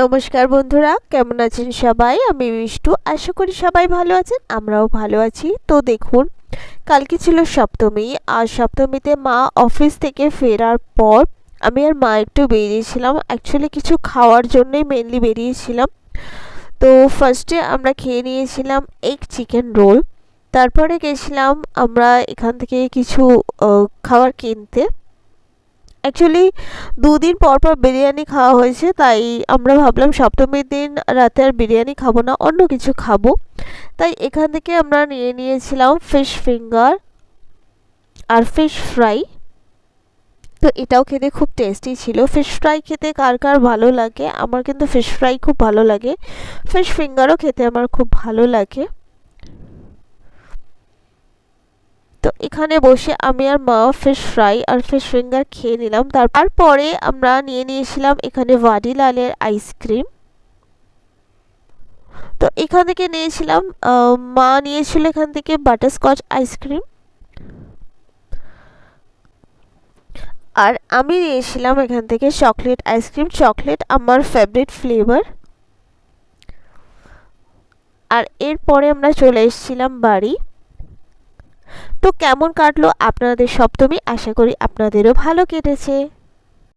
নমস্কার বন্ধুরা, কেমন আছেন সবাই? আমি মিষ্টু। আশা করি সবাই ভালো আছেন, আমরাও ভালো আছি। তো দেখুন, কালকে ছিল সপ্তমী। আর সপ্তমীতে মা অফিস থেকে ফেরার পর আমি আর মা একটু বেরিয়েছিলাম, অ্যাকচুয়ালি কিছু খাওয়ার জন্যই মেনলি বেরিয়েছিলাম। তো ফার্স্টে আমরা খেয়ে নিয়েছিলাম এগ চিকেন রোল। তারপরে গেছিলাম আমরা এখান থেকে কিছু খাবার কিনতে। অ্যাকচুয়ালি দুদিন পর পর বিরিয়ানি খাওয়া হয়েছে, তাই আমরা ভাবলাম সপ্তমীর দিন রাতে আর বিরিয়ানি খাবো না, অন্য কিছু খাবো। তাই এখান থেকে আমরা নিয়ে নিয়েছিলাম ফিশ ফিঙ্গার আর ফিশ ফ্রাই। তো এটাও খেতে খুব টেস্টি ছিল। ফিশ ফ্রাই খেতে কার কার ভালো লাগে? আমার কিন্তু ফিশ ফ্রাই খুব ভালো লাগে। ফিশ ফিঙ্গারও খেতে আমার খুব ভালো লাগে। তো এখানে বসে আমি আর মা ফিশ ফ্রাই আর ফিশ ফিঙ্গার খেয়ে নিলাম। তারপরে আমরা নিয়ে নিয়েছিলাম এখানে ভাডিলালের আইসক্রিম। তো এখান থেকে নিয়েছিলাম, মা নিয়েছিল এখান থেকে বাটারস্কচ আইসক্রিম, আর আমি নিয়েছিলাম এখান থেকে চকলেট আইসক্রিম। চকলেট আমার ফেভারিট ফ্লেভার। আর এরপরে আমরা চলে এসেছিলাম বাড়ি। তো কেমন কাটলো আপনাদের সপ্তমী? আশা করি আপনাদেরও ভালো কেটেছে।